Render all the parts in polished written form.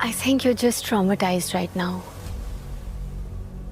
I think you're just traumatized right now.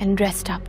and rest up.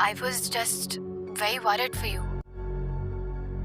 I was just very worried for you.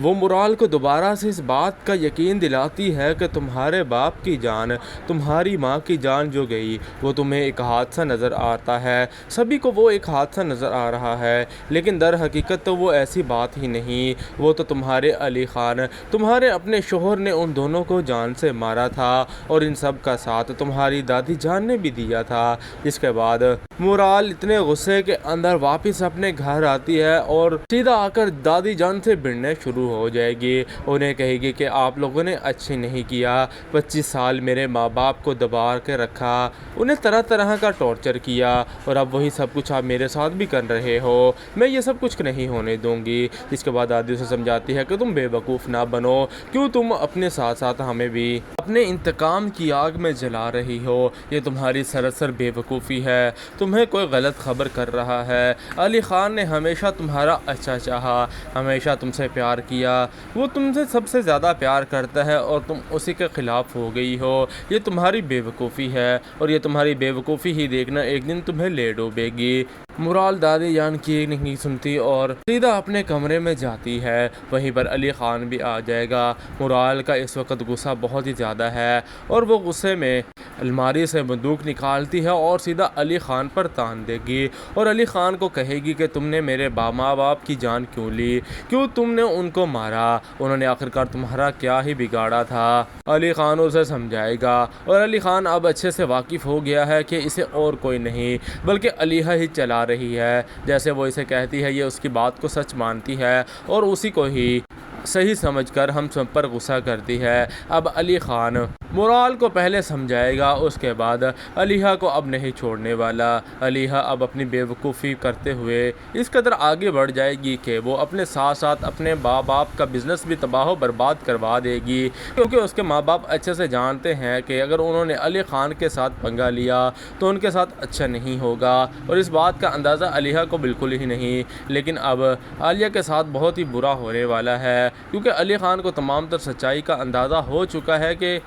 وہ morale کو دوبارہ سے اس بات کا یقین دلاتی ہے کہ تمہارے باپ کی جان، تمہاری ماں کی جان جو گئی، وہ تمہیں ایک حادثہ نظر آتا ہے، سبھی کو وہ ایک حادثہ نظر آ رہا ہے، لیکن در حقیقت تو وہ ایسی بات ہی نہیں، وہ تو تمہارے علی خان، تمہارے اپنے شوہر نے ان دونوں کو جان سے مارا تھا، اور ان سب کا ساتھ تمہاری دادی جان نے بھی دیا تھا۔ اس کے بعد مرال اتنے غصے کے اندر واپس اپنے گھر آتی ہے اور سیدھا آ کر دادی جان سے بھڑنے شروع ہو جائے گی، انہیں کہے گی کہ آپ لوگوں نے اچھی نہیں کیا، 25 سال میرے ماں باپ کو دبا کے رکھا، انہیں طرح طرح کا ٹارچر کیا، اور اب وہی سب کچھ آپ میرے ساتھ بھی کر رہے ہو، میں یہ سب کچھ نہیں ہونے دوں گی۔ اس کے بعد دادی اسے سمجھاتی ہے کہ تم بے وقوف نہ بنو، کیوں تم اپنے ساتھ ساتھ ہمیں بھی اپنے انتقام کی آگ میں جلا رہی ہو، یہ تمہاری سراسر بے وقوفی ہے، تمہیں کوئی غلط خبر کر رہا ہے، علی خان نے ہمیشہ تمہارا اچھا چاہا، ہمیشہ تم سے پیار کیا، وہ تم سے سب سے زیادہ پیار کرتا ہے اور تم اسی کے خلاف ہو گئی ہو، یہ تمہاری بے وقوفی ہے، اور یہ تمہاری بے وقوفی ہی دیکھنا ایک دن تمہیں لے ڈوبے گی۔ مرال دادی جان کی نہیں سنتی اور سیدھا اپنے کمرے میں جاتی ہے، وہیں پر علی خان بھی آ جائے گا۔ مرال کا اس وقت غصہ بہت ہی زیادہ ہے، اور وہ غصے میں الماری سے بندوق نکالتی ہے اور سیدھا علی خان پر تان دے گی، اور علی خان کو کہے گی کہ تم نے میرے ماں باپ کی جان کیوں لی، کیوں تم نے ان کو مارا، انہوں نے آخرکار تمہارا کیا ہی بگاڑا تھا۔ علی خان اسے سمجھائے گا، اور علی خان اب اچھے سے واقف ہو گیا ہے کہ اسے اور کوئی نہیں بلکہ علیحہ ہی چلا رہی ہے، جیسے وہ اسے کہتی ہے یہ اس کی بات کو سچ مانتی ہے اور اسی کو ہی صحیح سمجھ کر ہم سب پر غصہ کرتی ہے۔ اب علی خان مرال کو پہلے سمجھائے گا، اس کے بعد علیحہ کو اب نہیں چھوڑنے والا۔ علیحہ اب اپنی بے وقوفی کرتے ہوئے اس قدر آگے بڑھ جائے گی کہ وہ اپنے ساتھ ساتھ اپنے ماں باپ کا بزنس بھی تباہ و برباد کروا دے گی، کیونکہ اس کے ماں باپ اچھے سے جانتے ہیں کہ اگر انہوں نے علی خان کے ساتھ پنگا لیا تو ان کے ساتھ اچھا نہیں ہوگا، اور اس بات کا اندازہ علیحہ کو بالکل ہی نہیں، لیکن اب عالیہ کے ساتھ بہت ہی برا ہونے والا ہے، کیونکہ علی خان کو تمام تر سچائی کا اندازہ ہو چکا ہے کہ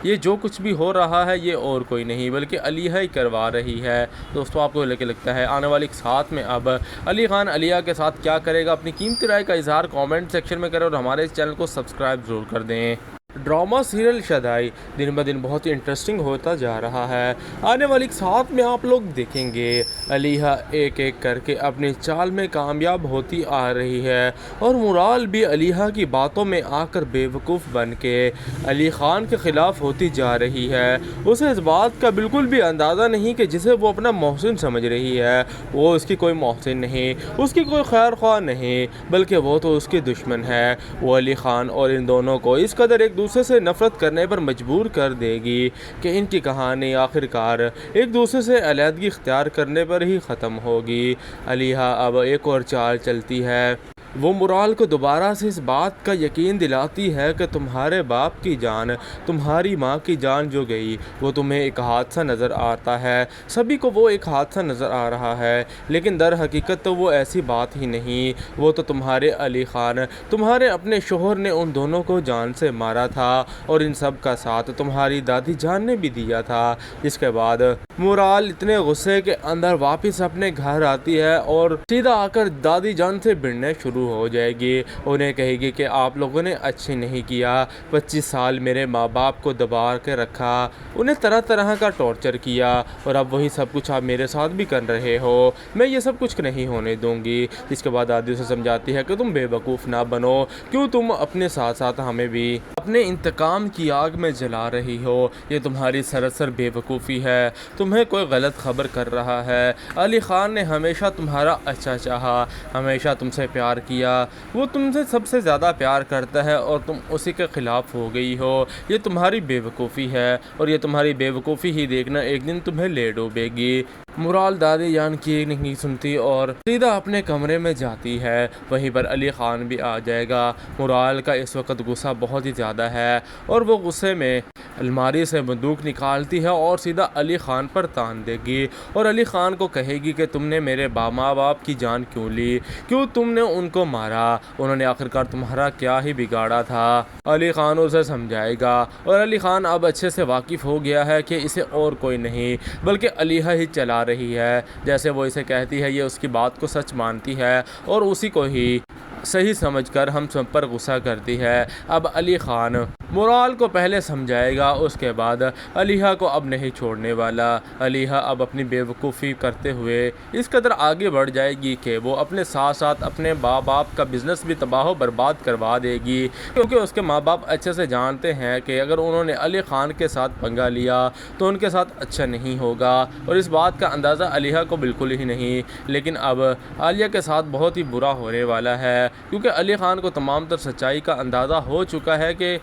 یہ جو کچھ بھی ہو رہا ہے یہ اور کوئی نہیں بلکہ علیحہ ہی کروا رہی ہے۔ دوستو آپ کو لگتا ہے آنے والی ساتھ میں اب علی خان علیحہ کے ساتھ کیا کرے گا؟ اپنی قیمتی رائے کا اظہار کامنٹ سیکشن میں کریں، اور ہمارے اس چینل کو سبسکرائب ضرور کر دیں۔ ڈرامہ سیریل شدائی دن بہ دن بہت ہی انٹرسٹنگ ہوتا جا رہا ہے، آنے والی ساتھ میں آپ لوگ دیکھیں گے علیحہ ایک ایک کر کے اپنی چال میں کامیاب ہوتی آ رہی ہے، اور مرال بھی علیحہ کی باتوں میں آ کر بے وقوف بن کے علی خان کے خلاف ہوتی جا رہی ہے۔ اسے اس بات کا بالکل بھی اندازہ نہیں کہ جسے وہ اپنا محسن سمجھ رہی ہے وہ اس کی کوئی محسن نہیں، اس کی کوئی خیر خواہ نہیں، بلکہ وہ تو اس کی دشمن ہے۔ وہ علی خان اور ان دونوں کو اس قدر ایک دوسرے سے نفرت کرنے پر مجبور کر دے گی کہ ان کی کہانی آخرکار ایک دوسرے سے علیحدگی اختیار کرنے پر ہی ختم ہوگی۔ علیحہ اب ایک اور چال چلتی ہے، وہ مرال کو دوبارہ سے اس بات کا یقین دلاتی ہے کہ تمہارے باپ کی جان، تمہاری ماں کی جان جو گئی، وہ تمہیں ایک حادثہ نظر آتا ہے، سبھی کو وہ ایک حادثہ نظر آ رہا ہے، لیکن در حقیقت تو وہ ایسی بات ہی نہیں، وہ تو تمہارے علی خان، تمہارے اپنے شوہر نے ان دونوں کو جان سے مارا تھا، اور ان سب کا ساتھ تمہاری دادی جان نے بھی دیا تھا۔ اس کے بعد مرال اتنے غصے کے اندر واپس اپنے گھر آتی ہے اور سیدھا آ کر دادی جان سے بھڑنے شروع ہو جائے گی، انہیں کہے گی کہ آپ لوگوں نے اچھی نہیں کیا، 25 سال میرے ماں باپ کو دبا کے رکھا، انہیں طرح طرح کا ٹارچر کیا، اور اب وہی سب کچھ آپ میرے ساتھ بھی کر رہے ہو، میں یہ سب کچھ نہیں ہونے دوں گی۔ اس کے بعد دادی اسے سمجھاتی ہے کہ تم بے وقوف نہ بنو، کیوں تم اپنے ساتھ ساتھ ہمیں بھی اپنے انتقام کی آگ میں جلا رہی ہو، یہ تمہاری سراسر بے وقوفی ہے، تمہیں کوئی غلط خبر کر رہا ہے، علی خان نے ہمیشہ تمہارا اچھا چاہا، ہمیشہ تم سے پیار کیا، وہ تم سے سب سے زیادہ پیار کرتا ہے اور تم اسی کے خلاف ہو گئی ہو، یہ تمہاری بے وقوفی ہے، اور یہ تمہاری بے وقوفی ہی دیکھنا ایک دن تمہیں لے ڈوبے گی۔ مرال دادی جان کی نہیں سنتی اور سیدھا اپنے کمرے میں جاتی ہے، وہیں پر علی خان بھی آ جائے گا۔ مرال کا اس وقت غصہ بہت ہی زیادہ ہے، اور وہ غصے میں الماری سے بندوق نکالتی ہے اور سیدھا علی خان پر تان دے گی، اور علی خان کو کہے گی کہ تم نے میرے ماں باپ کی جان کیوں لی، کیوں تم نے ان کو مارا، انہوں نے آخرکار تمہارا کیا ہی بگاڑا تھا۔ علی خان اسے سمجھائے گا، اور علی خان اب اچھے سے واقف ہو گیا ہے کہ اسے اور کوئی نہیں بلکہ علیحہ ہی چلا رہی ہے، جیسے وہ اسے کہتی ہے یہ اس کی بات کو سچ مانتی ہے اور اسی کو ہی صحیح سمجھ کر ہم سب پر غصہ کرتی ہے۔ اب علی خان مرال کو پہلے سمجھائے گا، اس کے بعد علیحہ کو اب نہیں چھوڑنے والا۔ علیحہ اب اپنی بے وقوفی کرتے ہوئے اس قدر آگے بڑھ جائے گی کہ وہ اپنے ساتھ ساتھ اپنے ماں باپ کا بزنس بھی تباہ و برباد کروا دے گی، کیونکہ اس کے ماں باپ اچھے سے جانتے ہیں کہ اگر انہوں نے علی خان کے ساتھ پنگا لیا تو ان کے ساتھ اچھا نہیں ہوگا، اور اس بات کا اندازہ علیحہ کو بالکل ہی نہیں۔ لیکن اب عالیہ کے ساتھ بہت ہی برا ہونے والا ہے، کیونکہ علی خان کو تمام تر سچائی کا اندازہ ہو چکا ہے کہ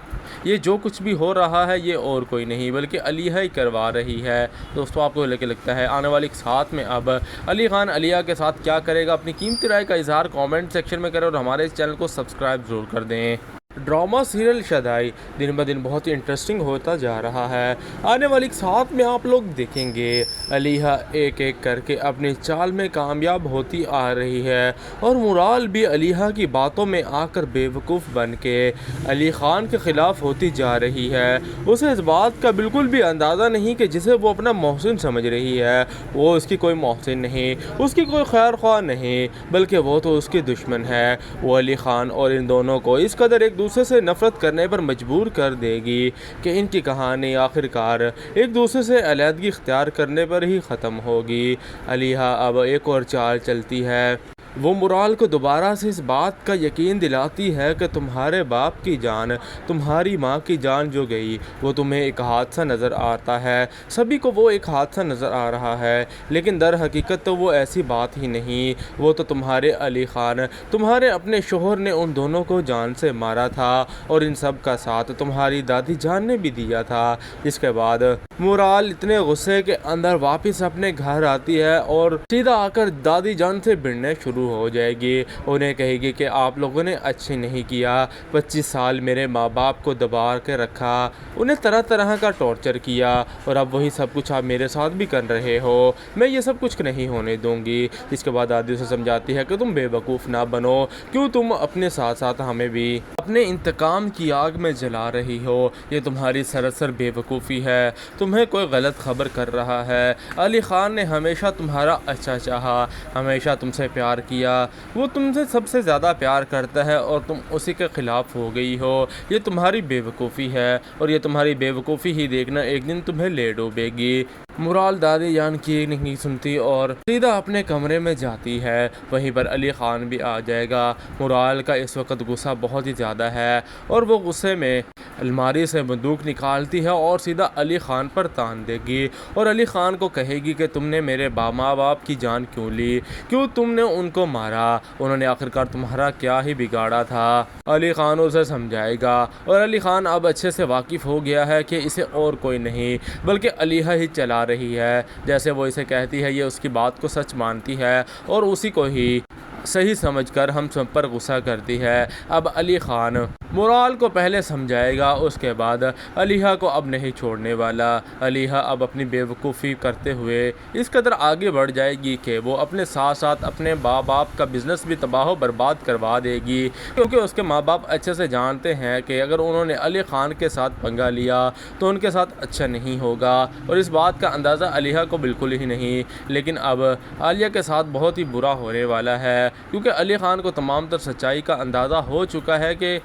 یہ جو کچھ بھی ہو رہا ہے یہ اور کوئی نہیں بلکہ علیحہ ہی کروا رہی ہے۔ دوستو آپ کو لگتا ہے آنے والی ساتھ میں اب علی خان علیحہ کے ساتھ کیا کرے گا؟ اپنی قیمتی رائے کا اظہار کامنٹ سیکشن میں کریں اور ہمارے اس چینل کو سبسکرائب ضرور کر دیں۔ ڈرامہ سیریل شدائی دن بہ دن بہت ہی انٹرسٹنگ ہوتا جا رہا ہے۔ آنے والی ساتھ میں آپ لوگ دیکھیں گے علیحہ ایک ایک کر کے اپنی چال میں کامیاب ہوتی آ رہی ہے، اور مرال بھی علیحہ کی باتوں میں آ کر بے وقوف بن کے علی خان کے خلاف ہوتی جا رہی ہے۔ اسے اس بات کا بالکل بھی اندازہ نہیں کہ جسے وہ اپنا محسن سمجھ رہی ہے وہ اس کی کوئی محسن نہیں، اس کی کوئی خیر خواہ نہیں، بلکہ وہ تو اس کی دشمن ہے۔ وہ علی خان اور ان دونوں کو اس قدر ایک دوسرے سے نفرت کرنے پر مجبور کر دے گی کہ ان کی کہانی آخرکار ایک دوسرے سے علیحدگی اختیار کرنے پر ہی ختم ہوگی۔ علیحہ اب ایک اور چال چلتی ہے، وہ مرال کو دوبارہ سے اس بات کا یقین دلاتی ہے کہ تمہارے باپ کی جان، تمہاری ماں کی جان جو گئی وہ تمہیں ایک حادثہ نظر آتا ہے، سبھی کو وہ ایک حادثہ نظر آ رہا ہے، لیکن در حقیقت تو وہ ایسی بات ہی نہیں، وہ تو تمہارے علی خان، تمہارے اپنے شوہر نے ان دونوں کو جان سے مارا تھا، اور ان سب کا ساتھ تمہاری دادی جان نے بھی دیا تھا۔ اس کے بعد مرال اتنے غصے کے اندر واپس اپنے گھر آتی ہے اور سیدھا آ کر دادی جان سے بھڑنے شروع ہو جائے گی، انہیں کہے گی کہ آپ لوگوں نے اچھے نہیں کیا، 25 سال میرے ماں باپ کو دبا کے رکھا، انہیں طرح طرح کا ٹارچر کیا، اور اب وہی سب کچھ آپ میرے ساتھ بھی کر رہے ہو، میں یہ سب کچھ نہیں ہونے دوں گی۔ اس کے بعد دادی اسے سمجھاتی ہے کہ تم بے وقوف نہ بنو، کیوں تم اپنے ساتھ ساتھ ہمیں بھی اپنے انتقام کی آگ میں جلا رہی ہو، یہ تمہاری سراسر بے وقوفی ہے، تمہیں کوئی غلط خبر کر رہا ہے، علی خان نے ہمیشہ تمہارا اچھا چاہا، ہمیشہ تم سے پیار کیا، وہ تم سے سب سے زیادہ پیار کرتا ہے اور تم اسی کے خلاف ہو گئی ہو، یہ تمہاری بے وقوفی ہے، اور یہ تمہاری بے وقوفی ہی دیکھنا ایک دن تمہیں لے ڈوبے گی۔ مرال دادی جان کی نہیں سنتی اور سیدھا اپنے کمرے میں جاتی ہے، وہیں پر علی خان بھی آ جائے گا۔ مرال کا اس وقت غصہ بہت ہی زیادہ ہے، اور وہ غصے میں الماری سے بندوق نکالتی ہے اور سیدھا علی خان پر تان دے گی، اور علی خان کو کہے گی کہ تم نے میرے ماں باپ کی جان کیوں لی، کیوں تم نے ان کو مارا، انہوں نے آخرکار تمہارا کیا ہی بگاڑا تھا۔ علی خان اسے سمجھائے گا، اور علی خان اب اچھے سے واقف ہو گیا ہے کہ اسے اور کوئی نہیں بلکہ علیحہ ہی چلا رہی ہے، جیسے وہ اسے کہتی ہے یہ اس کی بات کو سچ مانتی ہے اور اسی کو ہی صحیح سمجھ کر ہم سب پر غصہ کرتی ہے۔ اب علی خان مرال کو پہلے سمجھائے گا، اس کے بعد علیحہ کو اب نہیں چھوڑنے والا۔ علیحہ اب اپنی بے وقوفی کرتے ہوئے اس قدر آگے بڑھ جائے گی کہ وہ اپنے ساتھ ساتھ اپنے ماں باپ کا بزنس بھی تباہ و برباد کروا دے گی، کیونکہ اس کے ماں باپ اچھے سے جانتے ہیں کہ اگر انہوں نے علی خان کے ساتھ پنگا لیا تو ان کے ساتھ اچھا نہیں ہوگا، اور اس بات کا اندازہ علیحہ کو بالکل ہی نہیں۔ لیکن اب عالیہ کے ساتھ بہت ہی برا ہونے والا ہے، کیونکہ علی خان کو تمام تر سچائی کا اندازہ ہو چکا ہے کہ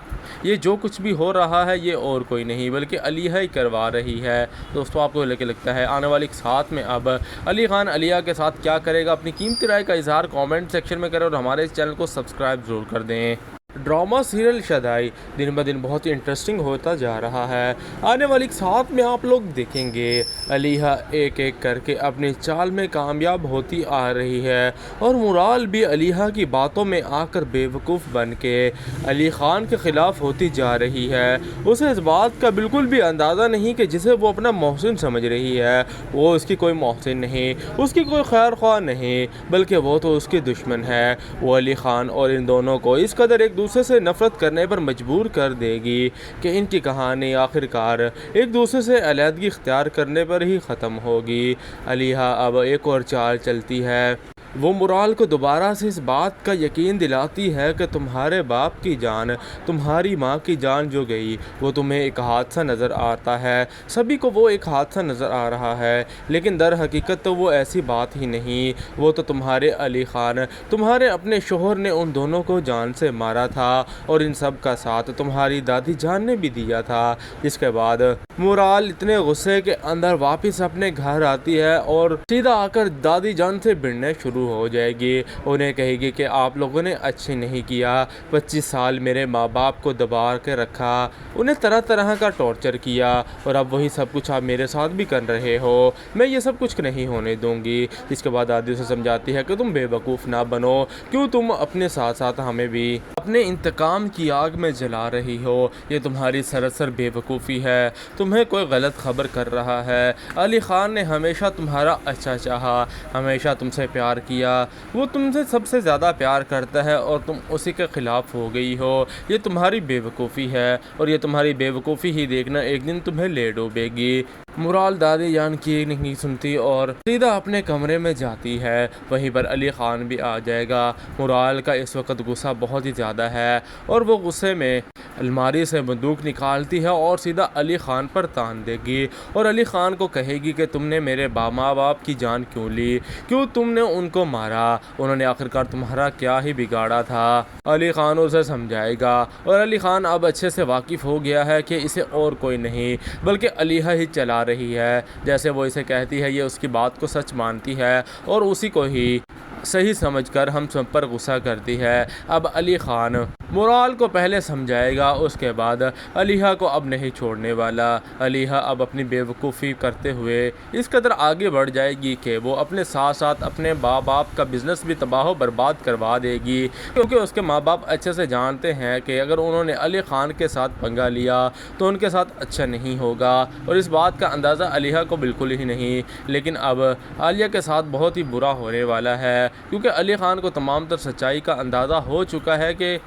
یہ جو کچھ بھی ہو رہا ہے یہ اور کوئی نہیں بلکہ علیحہ ہی کروا رہی ہے۔ دوستو آپ کو لگتا ہے آنے والی ساتھ میں اب علی خان علیحہ کے ساتھ کیا کرے گا؟ اپنی قیمتی رائے کا اظہار کامنٹ سیکشن میں کریں اور ہمارے اس چینل کو سبسکرائب ضرور کر دیں۔ ڈرامہ سیریل شدائی دن بہ دن بہت ہی انٹرسٹنگ ہوتا جا رہا ہے۔ آنے والی ساتھ میں آپ لوگ دیکھیں گے علیحہ ایک ایک کر کے اپنی چال میں کامیاب ہوتی آ رہی ہے، اور مرال بھی علیحہ کی باتوں میں آ کر بے وقوف بن کے علی خان کے خلاف ہوتی جا رہی ہے۔ اسے اس بات کا بالکل بھی اندازہ نہیں کہ جسے وہ اپنا محسن سمجھ رہی ہے وہ اس کی کوئی محسن نہیں، اس کی کوئی خیر خواہ نہیں، بلکہ وہ تو اس کی دشمن ہے۔ وہ علی خان اور ان دونوں کو اس قدر ایک دوسرے سے نفرت کرنے پر مجبور کر دے گی کہ ان کی کہانی آخرکار ایک دوسرے سے علیحدگی اختیار کرنے پر ہی ختم ہوگی۔ علیحہ اب ایک اور چال چلتی ہے، وہ مرال کو دوبارہ سے اس بات کا یقین دلاتی ہے کہ تمہارے باپ کی جان، تمہاری ماں کی جان جو گئی وہ تمہیں ایک حادثہ نظر آتا ہے، سبھی کو وہ ایک حادثہ نظر آ رہا ہے، لیکن در حقیقت تو وہ ایسی بات ہی نہیں، وہ تو تمہارے علی خان، تمہارے اپنے شوہر نے ان دونوں کو جان سے مارا تھا، اور ان سب کا ساتھ تمہاری دادی جان نے بھی دیا تھا۔ جس کے بعد مرال اتنے غصے کے اندر واپس اپنے گھر آتی ہے اور سیدھا آ کر دادی جان سے بھڑنے شروع ہو جائے گی، انہیں کہے گی کہ آپ لوگوں نے اچھی نہیں کیا، 25 سال میرے ماں باپ کو دبا کے رکھا، انہیں طرح طرح کا ٹارچر کیا، اور اب وہی سب کچھ آپ میرے ساتھ بھی کر رہے ہو، میں یہ سب کچھ نہیں ہونے دوں گی۔ اس کے بعد دادی اسے سمجھاتی ہے کہ تم بے وقوف نہ بنو، کیوں تم اپنے ساتھ ساتھ ہمیں بھی اپنے انتقام کی آگ میں جلا رہی ہو، یہ تمہاری سراسر بے وقوفی ہے، تمہیں کوئی غلط خبر کر رہا ہے، علی خان نے ہمیشہ تمہارا اچھا چاہا، ہمیشہ تم سے پیار کیا، وہ تم سے سب سے زیادہ پیار کرتا ہے اور تم اسی کے خلاف ہو گئی ہو، یہ تمہاری بے وقوفی ہے، اور یہ تمہاری بے وقوفی ہی دیکھنا ایک دن تمہیں لے ڈوبے گی۔ مرال دادی جان کی نہیں سنتی اور سیدھا اپنے کمرے میں جاتی ہے، وہیں پر علی خان بھی آ جائے گا۔ مرال کا اس وقت غصہ بہت ہی زیادہ ہے، اور وہ غصے میں الماری سے بندوق نکالتی ہے اور سیدھا علی خان پر تان دے گی، اور علی خان کو کہے گی کہ تم نے میرے ماں باپ کی جان کیوں لی، کیوں تم نے ان کو مارا، انہوں نے آخرکار تمہارا کیا ہی بگاڑا تھا۔ علی خان اسے سمجھائے گا، اور علی خان اب اچھے سے واقف ہو گیا ہے کہ اسے اور کوئی نہیں بلکہ علیحہ ہی چلا رہی ہے، جیسے وہ اسے کہتی ہے یہ اس کی بات کو سچ مانتی ہے اور اسی کو ہی صحیح سمجھ کر ہم سب پر غصہ کرتی ہے۔ اب علی خان مرال کو پہلے سمجھائے گا، اس کے بعد علیحہ کو اب نہیں چھوڑنے والا۔ علیحہ اب اپنی بے وقوفی کرتے ہوئے اس قدر آگے بڑھ جائے گی کہ وہ اپنے ساتھ ساتھ اپنے ماں باپ کا بزنس بھی تباہ و برباد کروا دے گی، کیونکہ اس کے ماں باپ اچھے سے جانتے ہیں کہ اگر انہوں نے علی خان کے ساتھ پنگا لیا تو ان کے ساتھ اچھا نہیں ہوگا، اور اس بات کا اندازہ علیحہ کو بالکل ہی نہیں، لیکن اب عالیہ کے ساتھ بہت ہی برا ہونے والا ہے، کیونکہ علی خان کو تمام تر سچائی کا اندازہ ہو چکا ہے کہ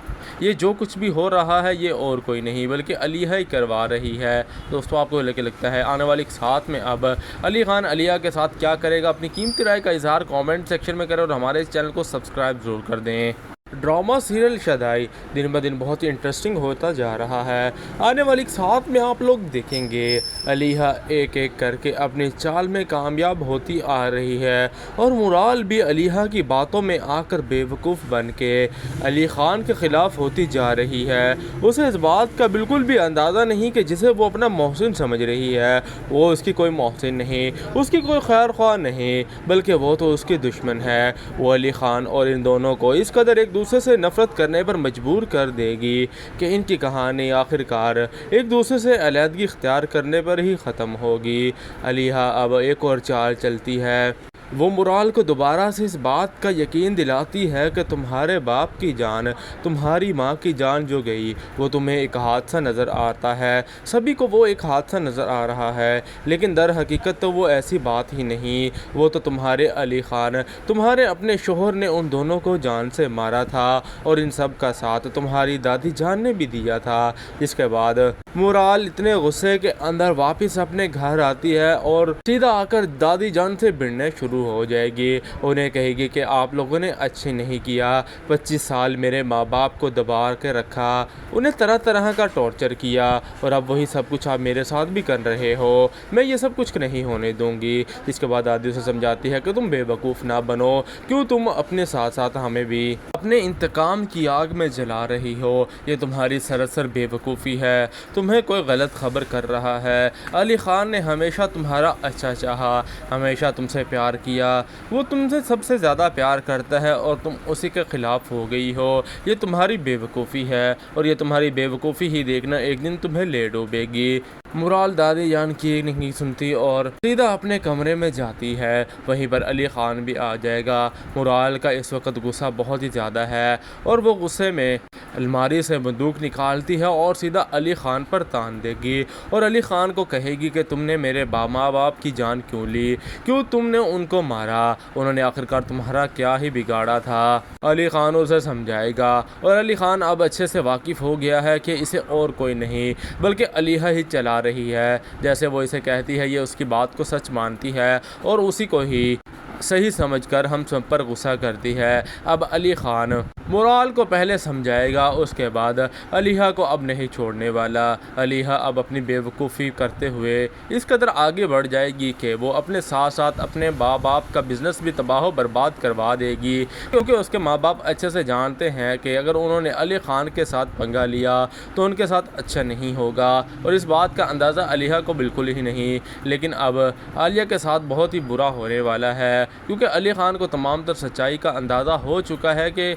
یہ جو کچھ بھی ہو رہا ہے یہ اور کوئی نہیں بلکہ علیحہ ہی کروا رہی ہے۔ دوستو آپ کو لگتا ہے آنے والی ساتھ میں اب علی خان علیحہ کے ساتھ کیا کرے گا؟ اپنی قیمتی رائے کا اظہار کامنٹ سیکشن میں کریں، اور ہمارے اس چینل کو سبسکرائب ضرور کر دیں۔ ڈرامہ سیریل شدائی دن بہ دن بہت ہی انٹرسٹنگ ہوتا جا رہا ہے، آنے والی ساتھ میں آپ لوگ دیکھیں گے علیحہ ایک ایک کر کے اپنی چال میں کامیاب ہوتی آ رہی ہے، اور مرال بھی علیحہ کی باتوں میں آ کر بے وقوف بن کے علی خان کے خلاف ہوتی جا رہی ہے۔ اسے اس بات کا بالکل بھی اندازہ نہیں کہ جسے وہ اپنا محسن سمجھ رہی ہے وہ اس کی کوئی محسن نہیں، اس کی کوئی خیر خواہ نہیں، بلکہ وہ تو اس کی دشمن ہے۔ وہ علی خان اور ان دونوں کو اس قدر ایک دوسرے سے نفرت کرنے پر مجبور کر دے گی کہ ان کی کہانی آخرکار ایک دوسرے سے علیحدگی اختیار کرنے پر ہی ختم ہوگی۔ علیحہ اب ایک اور چال چلتی ہے، وہ مرال کو دوبارہ سے اس بات کا یقین دلاتی ہے کہ تمہارے باپ کی جان، تمہاری ماں کی جان جو گئی وہ تمہیں ایک حادثہ نظر آتا ہے، سبھی کو وہ ایک حادثہ نظر آ رہا ہے، لیکن در حقیقت تو وہ ایسی بات ہی نہیں، وہ تو تمہارے علی خان، تمہارے اپنے شوہر نے ان دونوں کو جان سے مارا تھا، اور ان سب کا ساتھ تمہاری دادی جان نے بھی دیا تھا۔ جس کے بعد مرال اتنے غصے کے اندر واپس اپنے گھر آتی ہے اور سیدھا آ کر دادی جان سے بھڑنے شروع ہو جائے گی، انہیں کہے گی کہ آپ لوگوں نے اچھی نہیں کیا، 25 سال میرے ماں باپ کو دبا کے رکھا، انہیں طرح طرح کا ٹارچر کیا، اور اب وہی سب کچھ آپ میرے ساتھ بھی کر رہے ہو، میں یہ سب کچھ نہیں ہونے دوں گی۔ اس کے بعد دادی اسے سمجھاتی ہے کہ تم بے وقوف نہ بنو، کیوں تم اپنے ساتھ ساتھ ہمیں بھی اپنے انتقام کی آگ میں جلا رہی ہو، یہ تمہاری سراسر بے وقوفی ہے، تمہیں کوئی غلط خبر کر رہا ہے، علی خان نے ہمیشہ تمہارا اچھا چاہا، ہمیشہ تم سے پیار کیا، وہ تم سے سب سے زیادہ پیار کرتا ہے اور تم اسی کے خلاف ہو گئی ہو، یہ تمہاری بے وقوفی ہے، اور یہ تمہاری بے وقوفی ہی دیکھنا ایک دن تمہیں لے ڈوبے گی۔ مرال دادی جان کی نہیں سنتی اور سیدھا اپنے کمرے میں جاتی ہے، وہیں پر علی خان بھی آ جائے گا۔ مرال کا اس وقت غصہ بہت ہی زیادہ ہے، اور وہ غصے میں الماری سے بندوق نکالتی ہے اور سیدھا علی خان پر تان دے گی، اور علی خان کو کہے گی کہ تم نے میرے ماں باپ کی جان کیوں لی، کیوں تم نے ان کو مارا، انہوں نے آخرکار تمہارا کیا ہی بگاڑا تھا۔ علی خان اسے سمجھائے گا، اور علی خان اب اچھے سے واقف ہو گیا ہے کہ اسے اور کوئی نہیں بلکہ علیحہ ہی چلا رہی ہے، جیسے وہ اسے کہتی ہے یہ اس کی بات کو سچ مانتی ہے اور اسی کو ہی صحیح سمجھ کر ہم سب پر غصہ کرتی ہے۔ اب علی خان مرال کو پہلے سمجھائے گا، اس کے بعد علیحہ کو اب نہیں چھوڑنے والا۔ علیحہ اب اپنی بے وقوفی کرتے ہوئے اس قدر آگے بڑھ جائے گی کہ وہ اپنے ساتھ ساتھ اپنے ماں باپ کا بزنس بھی تباہ و برباد کروا دے گی، کیونکہ اس کے ماں باپ اچھے سے جانتے ہیں کہ اگر انہوں نے علی خان کے ساتھ پنگا لیا تو ان کے ساتھ اچھا نہیں ہوگا، اور اس بات کا اندازہ علیحہ کو بالکل ہی نہیں۔ لیکن اب عالیہ کے ساتھ بہت ہی برا ہونے والا ہے، کیونکہ علی خان کو تمام تر سچائی کا اندازہ ہو چکا ہے کہ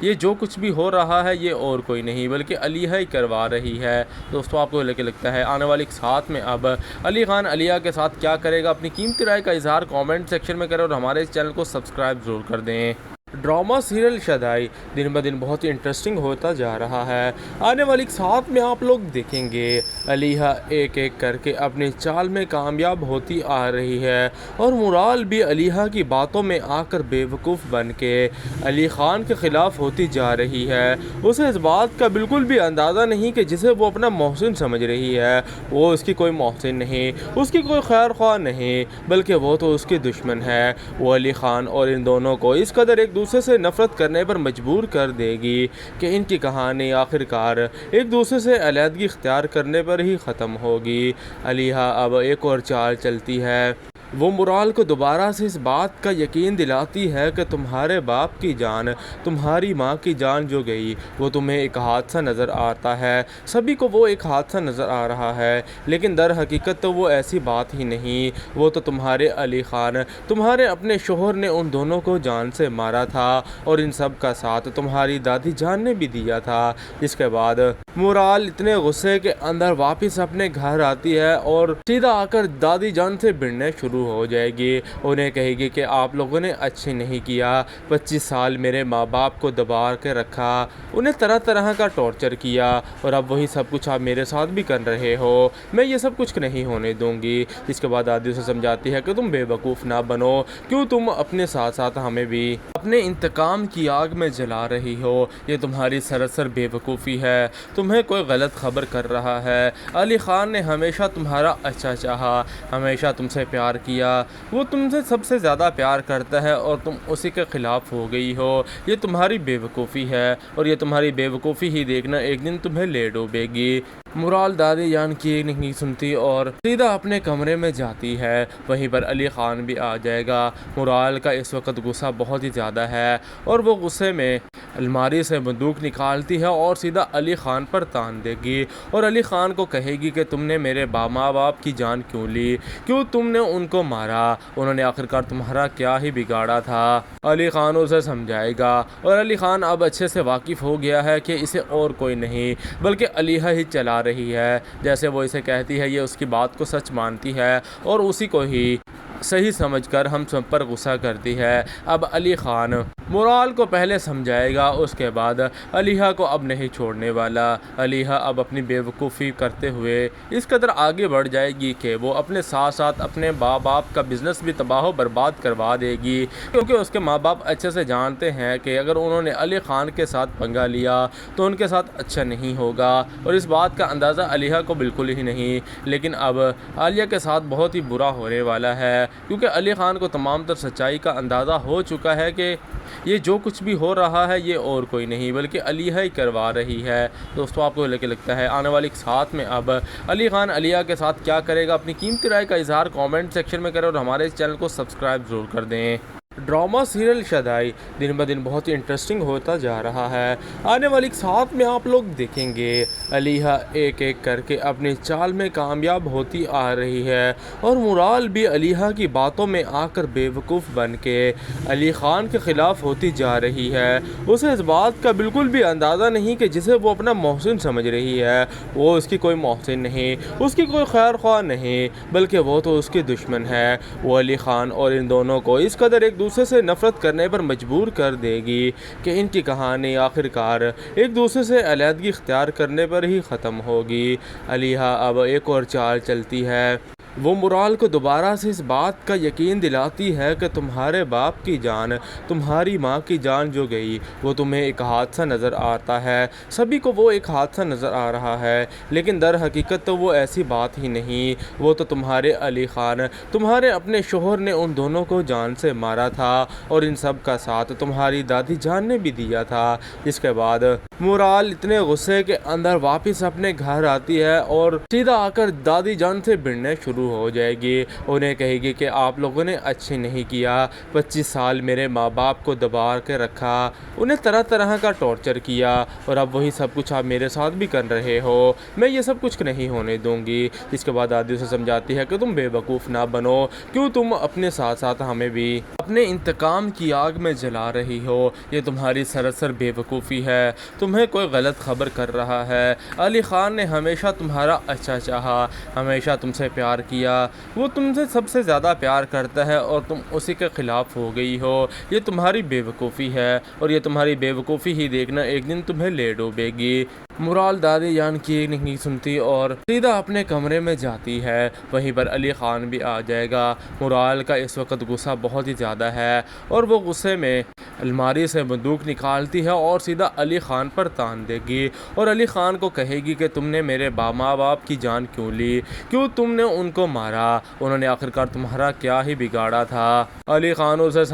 یہ جو کچھ بھی ہو رہا ہے یہ اور کوئی نہیں بلکہ علیحہ ہی کروا رہی ہے۔ دوستو آپ کو لگتا ہے آنے والی ساتھ میں اب علی خان علیہ کے ساتھ کیا کرے گا؟ اپنی قیمتی رائے کا اظہار کامنٹ سیکشن میں کریں اور ہمارے اس چینل کو سبسکرائب ضرور کر دیں۔ ڈرامہ سیریل شدائی دن بہ دن بہت ہی انٹرسٹنگ ہوتا جا رہا ہے۔ آنے والی ساتھ میں آپ لوگ دیکھیں گے علیحہ ایک ایک کر کے اپنی چال میں کامیاب ہوتی آ رہی ہے، اور مرال بھی علیحہ کی باتوں میں آ کر بے وقوف بن کے علی خان کے خلاف ہوتی جا رہی ہے۔ اسے اس بات کا بالکل بھی اندازہ نہیں کہ جسے وہ اپنا محسن سمجھ رہی ہے وہ اس کی کوئی محسن نہیں، اس کی کوئی خیر خواہ نہیں، بلکہ وہ تو اس کی دشمن ہے۔ وہ علی خان اور ان دونوں کو اس قدر ایک دوسرے سے نفرت کرنے پر مجبور کر دے گی کہ ان کی کہانی آخر کار ایک دوسرے سے علیحدگی اختیار کرنے پر ہی ختم ہوگی۔ علیحہ اب ایک اور چال چلتی ہے، وہ مرال کو دوبارہ سے اس بات کا یقین دلاتی ہے کہ تمہارے باپ کی جان، تمہاری ماں کی جان جو گئی وہ تمہیں ایک حادثہ نظر آتا ہے، سبھی کو وہ ایک حادثہ نظر آ رہا ہے، لیکن در حقیقت تو وہ ایسی بات ہی نہیں، وہ تو تمہارے علی خان، تمہارے اپنے شوہر نے ان دونوں کو جان سے مارا تھا، اور ان سب کا ساتھ تمہاری دادی جان نے بھی دیا تھا۔ جس کے بعد مرال اتنے غصے کے اندر واپس اپنے گھر آتی ہے اور سیدھا آ کر دادی جان سے بھڑنے شروع ہو جائے گی، انہیں کہے گی کہ آپ لوگوں نے اچھے نہیں کیا، 25 سال میرے ماں باپ کو دبا کے رکھا، انہیں طرح طرح کا ٹارچر کیا، اور اب وہی سب کچھ آپ میرے ساتھ بھی کر رہے ہو، میں یہ سب کچھ نہیں ہونے دوں گی۔ اس کے بعد دادی اسے سمجھاتی ہے کہ تم بے وقوف نہ بنو، کیوں تم اپنے ساتھ ساتھ ہمیں بھی اپنے انتقام کی آگ میں جلا رہی ہو، یہ تمہاری سراسر بے وقوفی ہے، تمہیں کوئی غلط خبر کر رہا ہے، علی خان نے ہمیشہ تمہارا اچھا چاہا، ہمیشہ تم سے پیار کیا، وہ تم سے سب سے زیادہ پیار کرتا ہے اور تم اسی کے خلاف ہو گئی ہو، یہ تمہاری بے وقوفی ہے، اور یہ تمہاری بے وقوفی ہی دیکھنا ایک دن تمہیں لے ڈوبے گی۔ مرال دادی جان کی نہیں سنتی اور سیدھا اپنے کمرے میں جاتی ہے، وہیں پر علی خان بھی آ جائے گا۔ مرال کا اس وقت غصہ بہت ہی زیادہ ہے، اور وہ غصے میں الماری سے بندوق نکالتی ہے اور سیدھا علی خان پر تان دے گی، اور علی خان کو کہے گی کہ تم نے میرے ماں باپ کی جان کیوں لی، کیوں تم نے ان کو مارا، انہوں نے آخرکار تمہارا کیا ہی بگاڑا تھا۔ علی خان اسے سمجھائے گا، اور علی خان اب اچھے سے واقف ہو گیا ہے کہ اسے اور کوئی نہیں بلکہ علیحہ ہی چلا رہی ہے، جیسے وہ اسے کہتی ہے یہ اس کی بات کو سچ مانتی ہے اور اسی کو ہی صحیح سمجھ کر ہم سب پر غصہ کرتی ہے۔ اب علی خان مرال کو پہلے سمجھائے گا، اس کے بعد علیحہ کو اب نہیں چھوڑنے والا۔ علیحہ اب اپنی بے وقوفی کرتے ہوئے اس قدر آگے بڑھ جائے گی کہ وہ اپنے ساتھ ساتھ اپنے ماں باپ کا بزنس بھی تباہ و برباد کروا دے گی، کیونکہ اس کے ماں باپ اچھے سے جانتے ہیں کہ اگر انہوں نے علی خان کے ساتھ پنگا لیا تو ان کے ساتھ اچھا نہیں ہوگا، اور اس بات کا اندازہ علیحہ کو بالکل ہی نہیں۔ لیکن اب عالیہ کے ساتھ بہت ہی برا ہونے والا ہے، کیونکہ علی خان کو تمام تر سچائی کا اندازہ ہو چکا ہے کہ یہ جو کچھ بھی ہو رہا ہے یہ اور کوئی نہیں بلکہ علیحہ ہی کروا رہی ہے۔ دوستو آپ کو لگتا ہے آنے والی ساتھ میں اب علی خان علیحہ کے ساتھ کیا کرے گا؟ اپنی قیمتی رائے کا اظہار کامنٹ سیکشن میں کریں اور ہمارے اس چینل کو سبسکرائب ضرور کر دیں۔ ڈرامہ سیریل شدائی دن بہ دن بہت ہی انٹرسٹنگ ہوتا جا رہا ہے۔ آنے والی ساتھ میں آپ لوگ دیکھیں گے علیحہ ایک ایک کر کے اپنی چال میں کامیاب ہوتی آ رہی ہے، اور مرال بھی علیحہ کی باتوں میں آ کر بے وقوف بن کے علی خان کے خلاف ہوتی جا رہی ہے۔ اسے اس بات کا بالکل بھی اندازہ نہیں کہ جسے وہ اپنا محسن سمجھ رہی ہے وہ اس کی کوئی محسن نہیں، اس کی کوئی خیر خواہ نہیں، بلکہ وہ تو اس کی دشمن ہے۔ وہ علی خان اور ان دونوں کو اس قدر ایک دوسرے سے نفرت کرنے پر مجبور کر دے گی کہ ان کی کہانی آخر کار ایک دوسرے سے علیحدگی اختیار کرنے پر ہی ختم ہوگی۔ علیحہ اب ایک اور چال چلتی ہے، وہ مرال کو دوبارہ سے اس بات کا یقین دلاتی ہے کہ تمہارے باپ کی جان، تمہاری ماں کی جان جو گئی، وہ تمہیں ایک حادثہ نظر آتا ہے، سبھی کو وہ ایک حادثہ نظر آ رہا ہے، لیکن در حقیقت تو وہ ایسی بات ہی نہیں، وہ تو تمہارے علی خان، تمہارے اپنے شوہر نے ان دونوں کو جان سے مارا تھا، اور ان سب کا ساتھ تمہاری دادی جان نے بھی دیا تھا۔ اس کے بعد مرال اتنے غصے کے اندر واپس اپنے گھر آتی ہے اور سیدھا آ کر دادی جان سے بھڑنے شروع ہو جائے گی، انہیں کہے گی کہ آپ لوگوں نے اچھی نہیں کیا، 25 سال میرے ماں باپ کو دبا کے رکھا، انہیں طرح طرح کا ٹارچر کیا، اور اب وہی سب کچھ آپ میرے ساتھ بھی کر رہے ہو، میں یہ سب کچھ نہیں ہونے دوں گی۔ اس کے بعد دادی اسے سمجھاتی ہے کہ تم بے وقوف نہ بنو، کیوں تم اپنے ساتھ ساتھ ہمیں بھی اپنے انتقام کی آگ میں جلا رہی ہو، یہ تمہاری سراسر بے وقوفی ہے، تمہیں کوئی غلط خبر کر رہا ہے، علی خان نے ہمیشہ تمہارا اچھا چاہا، ہمیشہ تم سے پیار کیا، وہ تم سے سب سے زیادہ پیار کرتا ہے اور تم اسی کے خلاف ہو گئی ہو، یہ تمہاری بے وقوفی ہے، اور یہ تمہاری بے وقوفی ہی دیکھنا ایک دن تمہیں لے ڈوبے گی۔ مرال دادی جان کی نہیں سنتی اور سیدھا اپنے کمرے میں جاتی ہے، وہیں پر علی خان بھی آ جائے گا۔ مرال کا اس وقت غصہ بہت ہی زیادہ ہے، اور وہ غصے میں الماری سے بندوق نکالتی ہے اور سیدھا علی خان پر تان دے گی، اور علی خان کو کہے گی کہ تم نے میرے ماں باپ کی جان کیوں لی، کیوں تم نے ان کو مارا، انہوں نے آخرکار تمہارا کیا ہی بگاڑا تھا۔ علی خان اسے